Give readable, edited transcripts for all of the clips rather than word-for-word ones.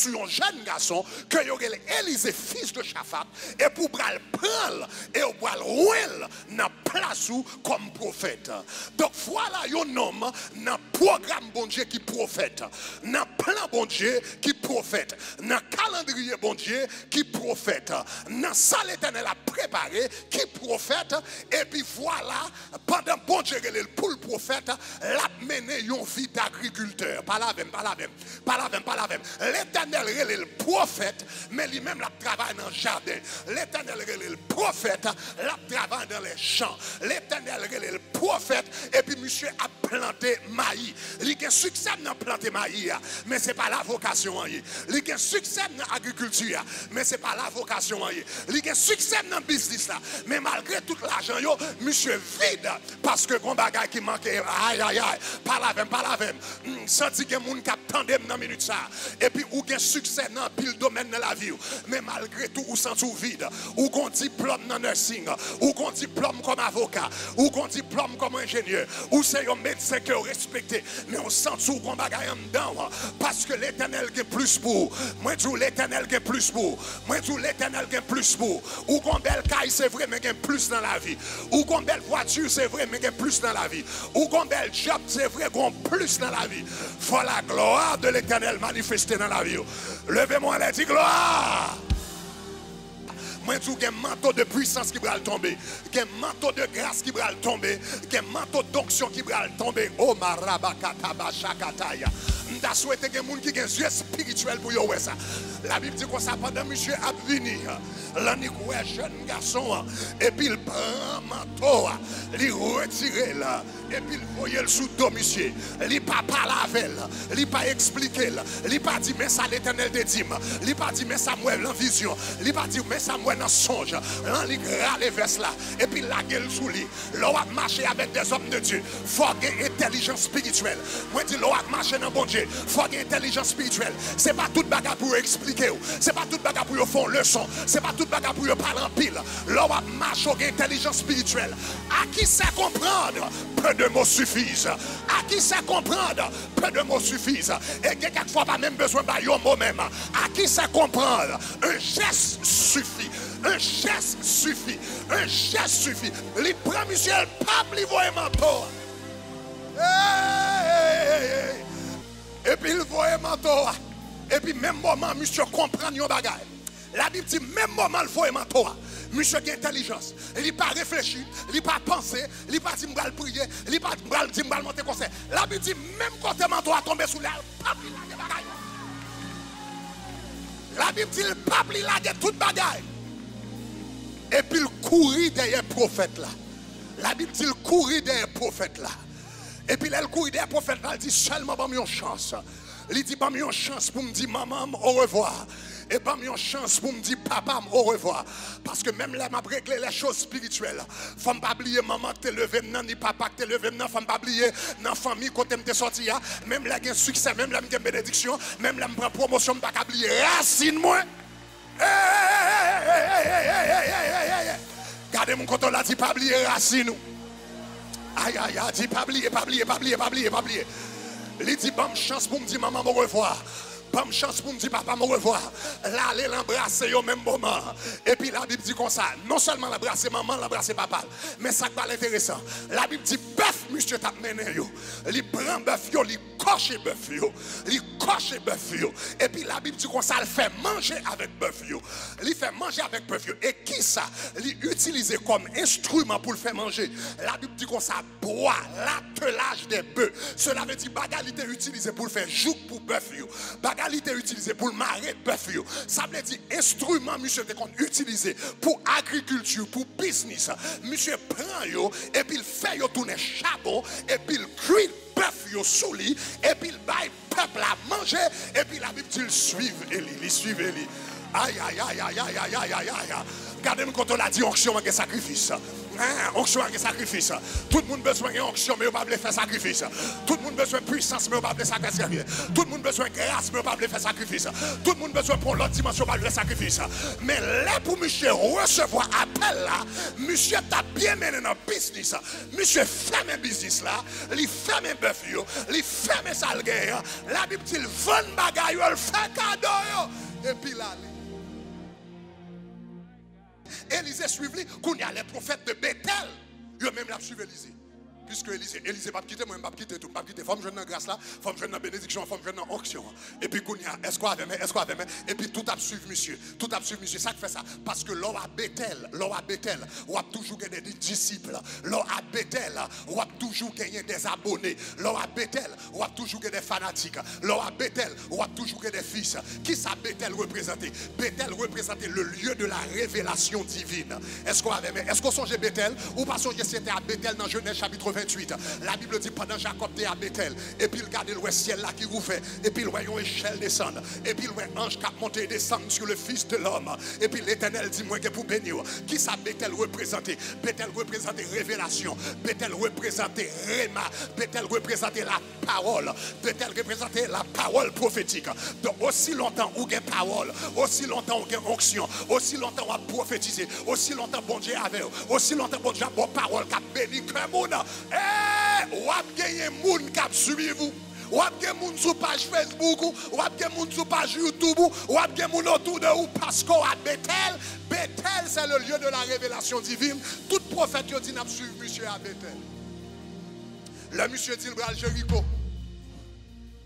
sur un jeune garçon que y aurait Élisée fils de Shaphat et pour le prendre et pour le rouler dans place comme prophète. Donc voilà un homme dans programme bon Dieu qui prophète, dans plan bon Dieu qui prophète, dans calendrier bon Dieu qui prophète, dans ça l'Éternel a préparé qui prophète et puis voilà pendant bon Dieu pour le prophète l'a mené une vie d'agriculteur. Pas la même. L'Éternel est le prophète mais lui-même l'a travaillé dans le jardin. L'Éternel est le prophète l'a travaillé dans les champs. L'Éternel est le prophète et puis monsieur a planté maïs. Il a succès dans planter maïs mais c'est pas la vocation. Il a succès dans l'agriculture mais c'est pas la vocation. Il a succès dans le business là mais malgré tout l'argent monsieur vide parce que bon bagage qui manque aïe pas la même senti que moun k'ap tande dans minute ça et puis ou gen succès dans pile domaine de la vie mais malgré tout ou senti vide ou gon diplôme dans nursing ou gon diplôme comme avocat ou gon diplôme comme ingénieur ou c'est un médecin que respecté mais on sent sous gon bagage en dedans parce que l'Éternel est plus pour moi tout l'Éternel est plus pour moi tout l'Éternel est plus pour ou gon belle caille c'est vrai mais gain plus dans la vie ou gon belle voiture c'est vrai mais gain plus dans la vie ou gon belle job c'est vrai gon plus dans la vie faut la gloire de l'Éternel manifester dans la vie. Levez-moi et dit gloire. Moi, je dis un manteau de puissance qui va tomber, un manteau de grâce qui va tomber, un manteau d'onction qui va tomber. Oh, marabakataba shakataya. Je souhaite que les gens qui ont des yeux spirituels pour eux ça. La Bible dit que ça pendant monsieur a venu, l'année jeune garçon, et puis il prend un manteau, il retire là, et puis il voyait le sous dos monsieur. Il pas parlé avec elle, il pas expliqué, il pas dit mais ça l'Éternel te dit, il pas dit mais ça moi en vision, il pas dit mais ça moi dans songe. Il râle vers là, et puis la gueule sous lui. L'on a marché avec des hommes de Dieu. Faut avoir intelligence spirituelle. Moi dis l'on a marché dans bon Dieu. Faut avoir intelligence spirituelle. C'est pas toute bagarre pour expliquer. C'est pas toute bagarre pour faire leçon. C'est pas toute bagarre pour parler en pile. L'on a marché avec intelligence spirituelle. À qui sait comprendre, peu de mots suffisent. À qui sait comprendre, peu de mots suffisent. Et quelquefois pas même besoin d'un mot même. À qui sait comprendre, un geste suffit. Un geste suffit. Un geste suffit. Les premiers ciels, pas lui voient manteau. Et puis il voit manteau. Et puis même moment, monsieur comprend yon bagay. La Bible dit même moment il voit manteau. Monsieur qui a intelligence. Il n'a pas réfléchi. Il n'a pas pensé. Il n'a pas dit m'bral prier. Il n'a pas dit m'bral monter conseil. La Bible dit même quand le manteau a tombé sous l'air, pas lui la bagay. La Bible dit le pape il a toute bagaille. Et puis il courit derrière le prophète là. La Bible dit il courit derrière le prophète là. Et puis il courit derrière le prophète là, il dit seulement pas une chance. Il dit pas une chance pour me dire maman au revoir. Et pas une chance pour me dire papa au revoir. Parce que même là, m'a réglé les choses spirituelles. Faut pas oublier maman que t'es levé maintenant, ni papa que t'es levé maintenant. Faut pas oublier dans la famille quand t'es sorti. Même là, il y a un succès, même là, il y a une bénédiction. Même là, il y a une promotion, pas oublier racine moi. Gardez mon coton là, dit pas oublier racine. Aïe, aïe, aïe, dit pas oublier. Il dit, bonne chance pour me dire maman au revoir. Bonne chance pour me dire papa au revoir. Là, aller l'embrasser au même moment. Et puis la Bible dit comme ça, non seulement l'embrasser maman, l'embrasser papa. Mais ça qui va l'intéressant. La Bible dit, bœuf, monsieur t'a mené. Il prend bœuf, il coche bœuf. Il coche bœuf. Et puis la Bible dit comme ça, il fait manger avec bœuf. Il fait manger avec bœuf. Et qui ça? Il utilise comme instrument pour le faire manger. La Bible dit comme ça, bois, l'attelage des bœufs. Cela veut dire bagalité utilisée pour le faire joug pour bœuf. Bagalité utilisée pour le marrer bœuf. Ça veut dire instrument, monsieur, utilisé pour agriculture, pour business. Monsieur prend yo, et puis il fait yo tourner charbon, et puis il cuit bœuf yo sous lui, et puis il baille peuple à manger, et puis la Bible dit il suit Élie, il suit Élie. Aïe, aïe, aïe, aïe, aïe, aïe, aïe, aïe, aïe. Gardez-moi quand on a dit onction et sacrifice. Onction et sacrifice. Tout le monde besoin d'onction, mais on va pas faire sacrifice. Tout le monde besoin de puissance, mais on va pas faire sacrifice. Tout le monde besoin de grâce, mais on va pas faire sacrifice. Tout le monde besoin pour l'autre dimension, on va faire sacrifice. Mais là, pour monsieur recevoir appel là, monsieur t'a bien mené dans le business. Monsieur ferme un business là, il ferme un bœuf, il ferme un salguer. La Bible dit, il vend bagaille, il fait cadeau. Et puis là, Élisée suivi, qu'on y a les prophètes de Bethel. Ils même la suivi Élisée. Puisque Élisée pas quitter, moi, je ne pas quitter tout. Je ne pas quitter. Faut me jeune dans grâce là, faut me jeune dans bénédiction, faut me jeune dans onction. Et puis, qu'on y a, est-ce qu'on avait, et puis tout a suivi monsieur. Tout a suivi monsieur. Ça qui fait ça. Parce que l'on a Bethel, on a toujours gagné des disciples. L'on a Bethel, on a toujours gagné des abonnés. L'on a Bethel, on a toujours gagné des fanatiques. L'on a Bethel, on a toujours gagné des fils. Qui ça Bethel représenté? Bethel représentait le lieu de la révélation divine. Est-ce qu'on avait, est-ce qu'on songeait Bethel? Ou pas songeait c'était à Bethel dans Genèse chapitre 28. La Bible dit pendant Jacob était à Bethel, et puis il regardait le ciel là qui rouvrait, et puis il voyait une échelle descendre, et puis il voyait un ange qui montait et descendre sur le Fils de l'homme, et puis l'Éternel dit moi que pour bénir. Qui ça Bethel représentait? Bethel représentait révélation, Bethel représentait Réma, Bethel représentait la parole, Bethel représentait la parole prophétique. Donc aussi longtemps où il y a parole, aussi longtemps où il y a onction, aussi longtemps où on a prophétisé, aussi longtemps bon Dieu avait, aussi longtemps bon Dieu a bonne parole qui a béni que mon. Ou a gagné moun qui a suivi vous. Ou a gagné moun sur page Facebook, ou a gagné moun sur page YouTube, ou a gagné moun autour de vous parce qu'on a Bethel. Bethel, c'est le lieu de la révélation divine. Tout prophète dit n'a suivi monsieur à Bethel. Le monsieur dit le bras Jéricho.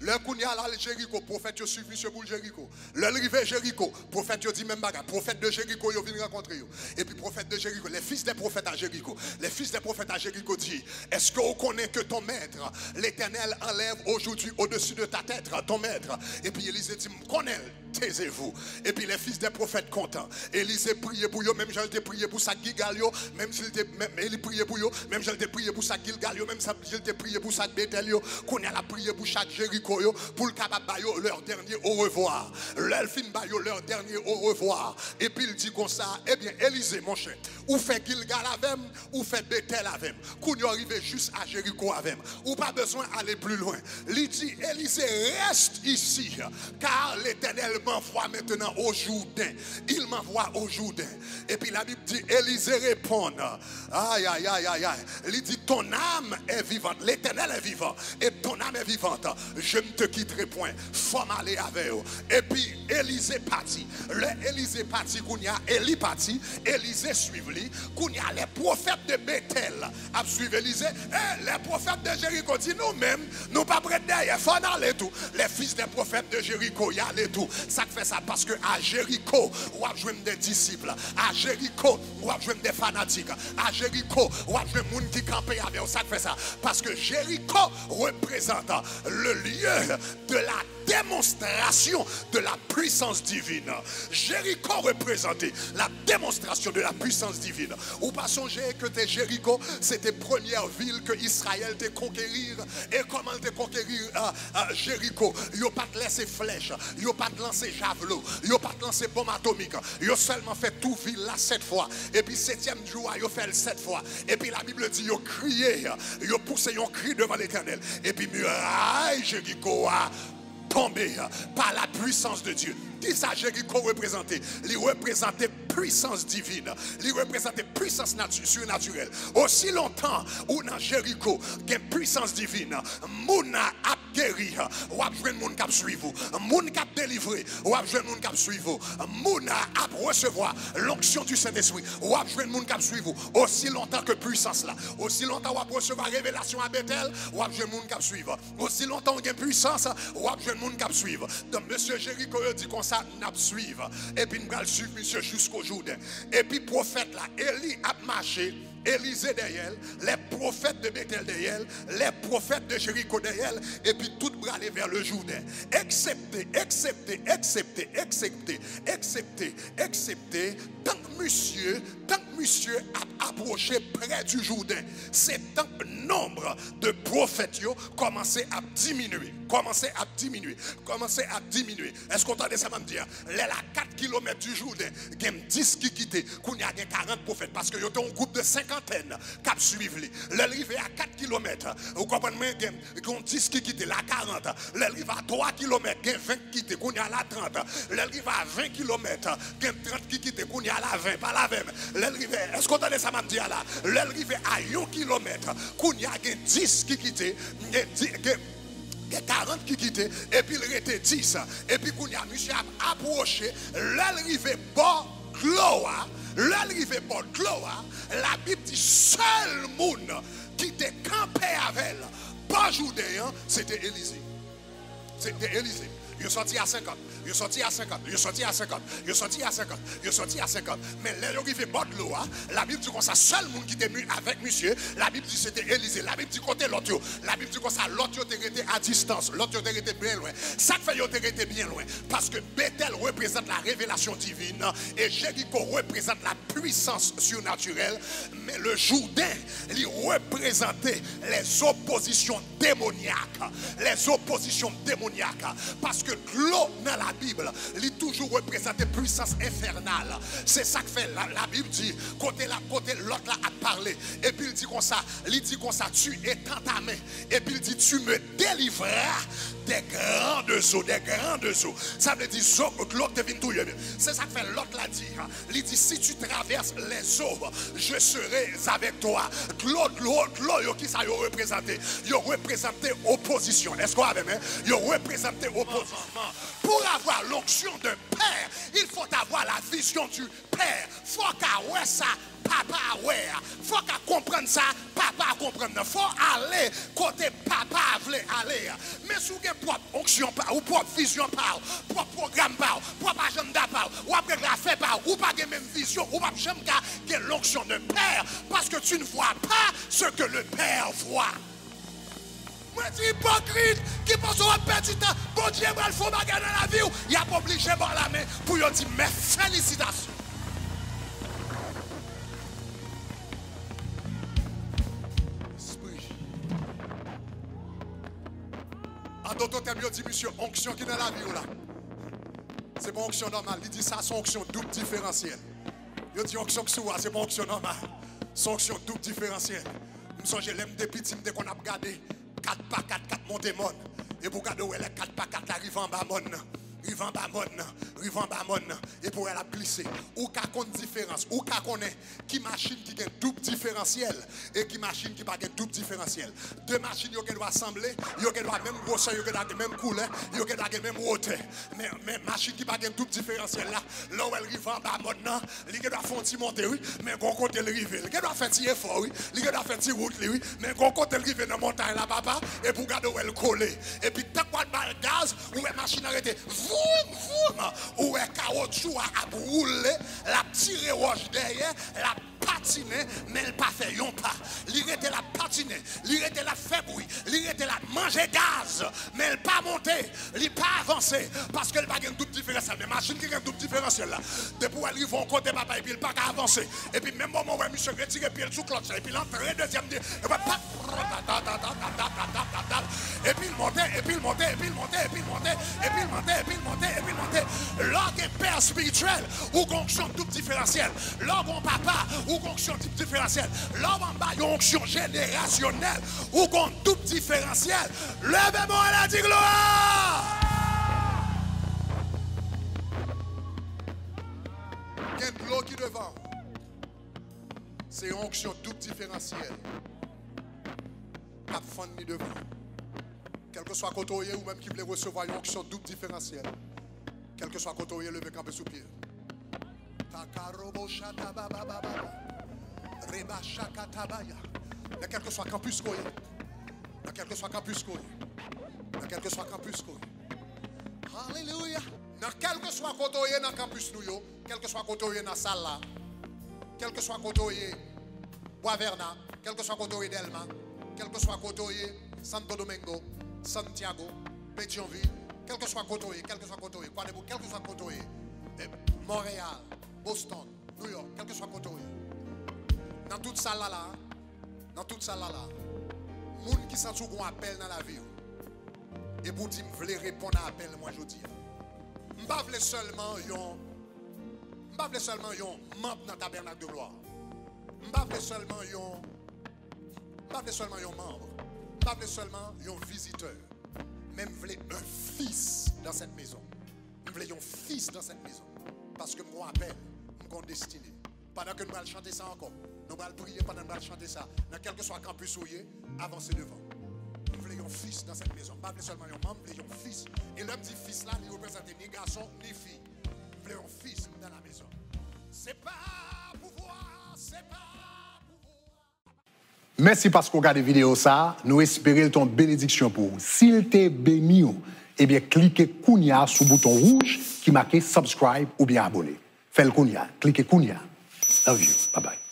Le Kounia là, Jéricho, prophète, suit monsieur pour Jéricho. Le rivet Jéricho, prophète, dit même bagarre. Prophète de Jéricho, il vient rencontrer. Et puis, prophète de Jéricho, les fils des prophètes à Jéricho. Les fils des prophètes à Jéricho dit, est-ce que vous connaissez que ton maître, l'Éternel enlève aujourd'hui au-dessus de ta tête, ton maître? Et puis, Élisée dit, connais, taisez-vous. Et puis, les fils des prophètes contents. Élisée priait pour eux, même j'ai été prié pour sa Gigalio, même s'il était prié pour eux, même j'ai été prié pour sa Gilgalio, même s'il était prié pour sa Bethelio, qu'on a prié pour chaque Jéricho. Pour le capable leur dernier au revoir. L'elfin bayo leur dernier au revoir. Et puis il dit comme ça, eh bien Élisée mon cher, ou fait Gilgal avec, ou fait Bethel avec, qu'on y arrive juste à Jéricho avec, ou pas besoin d'aller plus loin. Il dit Élisée reste ici, car l'Éternel m'envoie maintenant au Jourdain. Il m'envoie au Jourdain. Et puis la Bible dit Élisée répond, aïe aïe aïe aïe aïe. Il dit ton âme est vivante, l'Éternel est vivant, et ton âme est vivante. Je ne te quitterai point, faut m'aller avec eux. Et puis Élisée parti. Le Élisée parti, qu'on y a Élie parti, Élisée suivi lui, qu'on y a les prophètes de Bethel à suivre Élisée. Et les prophètes de Jéricho dit nous-mêmes, nous pas prêts derrière, il faut aller tout. Les fils des prophètes de Jéricho, y aller tout. Ça fait ça parce que à Jéricho, on a joué des disciples. À Jéricho, on a joué des fanatiques. À Jéricho, on a joué des gens qui campaient avec eux. Ça fait ça parce que Jéricho représente le lieu de la démonstration de la puissance divine. Jéricho représentait la démonstration de la puissance divine. Ou pas songer que Jéricho, c'était la première ville que Israël te conquérir. Et comment te conquérir Jéricho? Ils n'ont pas laissé flèche, ils n'ont pas lancé javelot, ils n'ont pas lancé bombe atomique. Ils ont seulement fait tout ville là 7 fois. Et puis 7e jour, ils ont fait le 7 fois. Et puis la Bible dit, ils ont crié, ils ont poussé un cri devant l'Éternel. Et puis muraille Jéricho a tombé par la puissance de Dieu. Qui ça Jéricho représentait? Il représentait puissance divine. Il représentait puissance surnaturelle. Aussi longtemps où dans Jéricho, il y a une puissance divine, Mouna a guéri, ou a besoin de monde qui suit vous. Moun qui a délivré, ou a besoin de monde qui suit vous. Mouna a recevoir l'onction du Saint-Esprit, ou a besoin de monde qui suit vous. Aussi longtemps que puissance là. Aussi longtemps où a recevoir révélation à Bethel, ou a besoin de monde qui suivre. Aussi longtemps où il y a puissance, ou a besoin de monde qui suivre. Donc monsieur Jéricho dit comme ça, n'a suivre. Et puis nous allons suivre monsieur jusqu'au Jourdain. Et puis prophète là, Élie a marché, Élisée derrière, les prophètes de Bethel derrière, les prophètes de Jéricho derrière, et puis tout bras aller vers le Jourdain. Excepté, tant que monsieur tant que monsieur a approché près du Jourdain, c'est tant que le nombre de prophètes commençait à diminuer. Est-ce qu'on entendait ça me dire? Les 4 km du Jourdain, il y a 10 qui quittent, il y a 40 prophètes, parce qu'il y a un groupe de 50 qui suivent. L'arrivée à 4 km, vous comprenez, il y a 10 qui quittent, la 40. L'arrivée à 3 km, il y a 20 qui quittent, il y a la 30. L'arrivée à 20 km, il y a 30 qui quittent, il y a la 20, pas la 20. Est-ce qu'on entendait ça me dire là? L'arrivée à 1 km, il y a 10 qui quittent, il y a 40 qui quittent, et puis il était 10. Et puis, quand il y a monsieur approché, l'arrivée bord Gloa, l'arrivée bord Gloa, la Bible dit seul monde qui était campé avec elle, pas Jourdain, c'était Élisée. C'était Élisée. Il est sorti à 50. Il est sorti à 50. Il est sorti à 50. Il est sorti à 50. Il est sorti à 50. Mais là, il arrive bord de l'eau. La Bible dit qu'on ça seul monde qui était avec monsieur. La Bible dit c'était Élisée. La Bible dit côté l'autre. La Bible dit qu'on ça l'autre était à distance. L'autre était bien loin. Ça fait qu'il était bien loin. Parce que Bethel représente la révélation divine et Jéricho représente la puissance surnaturelle. Mais le Jourdain, il représentait les oppositions démoniaques. Les oppositions démoniaques. Parce que l'eau dans la Bible, il toujours représenté puissance infernale. C'est ça que fait la Bible dit, côté l'autre là a parlé. Et puis il dit comme ça, tu étends ta main. Et puis il dit, tu me délivreras des grandes eaux. Ça veut dire, l'autre te vient tout. C'est ça que fait l'autre là dit. Il dit, si tu traverses les eaux, je serai avec toi. L'eau qui ça représenté? Il représenté opposition. Est-ce qu'on avait même? Il représenté opposition. Pour avoir l'onction de père, il faut avoir la vision du père. Il faut qu'à ça, papa ouais. Il faut qu'à comprendre ça, papa comprendre. Il faut aller côté papa voulait aller. Mais si vous avez propre onction ou propre vision par, propre programme par, propre agenda par, ou après la fait par, ou pas même vision, ou pas jamais qu'à l'onction de père, parce que tu ne vois pas ce que le père voit. Moi, c'est hypocrite qui pense qu'on va perdre du temps. Bon Dieu, il faut bagarre dans la vie. Il a pas obligé par la main pour lui dire mais félicitations. En d'autres termes, il dit monsieur, onction qui est dans la vie là. C'est pas onction normale. Il dit ça, c'est onction double différentielle. Il dit onction que c'est pas onction normale. C'est onction double différentielle. Je me souviens, l'aime des petits, dès qu'on a regardé. 4 par 4, 4 montées mon. Et pour regarder où elle est 4 par 4, arrive en bas mon. Rive en bas mon. Et pour elle a glissé. Ou qu'à qu'on différence. Ou qu'à qu'on est qui machine qui a un double différentiel. Et qui machine qui n'a pas un double différentiel. Deux machines qui doivent assembler. Ils doivent même grosseur, ils doivent même couleur. Ils doivent même hauteur. Mais machine qui n'a pas un double différentiel là. Là où elle rive en bas mon. Ils doivent faire un petit monter, oui. Mais qu'on compte le rive. Ils doivent faire un petit effort, oui. Ils doivent faire un petit route, oui. Mais qu'on compte le rive dans la montagne là, papa. Et pour regarder où elle colle. Et puis, tant qu'on a le gaz, où la machine arrêtée. Où est caoutchouc à brûler, la tirer roche derrière, la patiner, mais elle pas fait yon pas. Il était la patiner, il était la fait bruit, il était la manger gaz, mais elle pas monter, il pas avancer, parce qu'elle pas une toute différentiel. Mais machine qui a une toute différentiel là, depuis elle arrive en côté papa et puis il pas avancer. Et puis même moment où monsieur retire pied sous cloche, et puis l'entrée deuxième dit, et puis il montait, et puis il montait, et puis il montait, et puis il montait, et puis il montait, et puis il montait, et puis il montait. L'orgue est père spirituel, ou onction tout différentiel. L'orgue en papa, ou onction tout différentiel. L'orgue en bas, onction générationnelle, ou tout différentiel. Levez-moi et la dit gloire. Il y a de l'eau qui devant. C'est onction tout différentiel. Cap fond ni devant. Quel que soit côté ou même qui voulait recevoir une onction double différentielle. Quel que soit côté levé camper sous pied. Dans quel que soit campus koye. Dans quel que soit campus koye. Dans quel que soit campus koye. Alléluia. Dans quel que soit côté dans campus nous yo, quel que soit côté dans salle là. Quel que soit côté Boisverna, quel que soit côté Delma, quel que soit côté Santo Domingo, Santiago, Pétionville, quel que soit côté, quel que soit côté, quel que soit côté, Montréal, Boston, New York, quel que soit côté. dans toute ça là, dans toute ça là, moun qui sent un appel dans la vie. Et pour dire, je voulais répondre à l'appel, moi je dis. Je ne veux seulement un membre dans le tabernacle de gloire. Je ne veux seulement un membre. Je ne veux seulement un visiteur. Même je voulais un fils dans cette maison. Je voulais un fils dans cette maison. Parce que je appelle, je suis destiné. Pendant que nous allons chanter ça encore, nous allons prier pendant que nous allons chanter ça. Dans quel que soit le campus où il est, avancez devant. Nous voulons un fils dans cette maison. Pas seulement un membre, nous voulons un fils. Et l'homme dit fils là, il représente ni garçon ni fille. Nous voulons un fils dans la maison. C'est pas pouvoir, c'est pas pouvoir. Merci parce qu'on regarde la vidéo ça. Nous espérons ton bénédiction pour vous. S'il t'est béni, eh bien cliquez Kounia sur le bouton rouge qui marque subscribe ou bien abonner. Faites le Kounia, cliquez Kounia. Love you. Bye bye.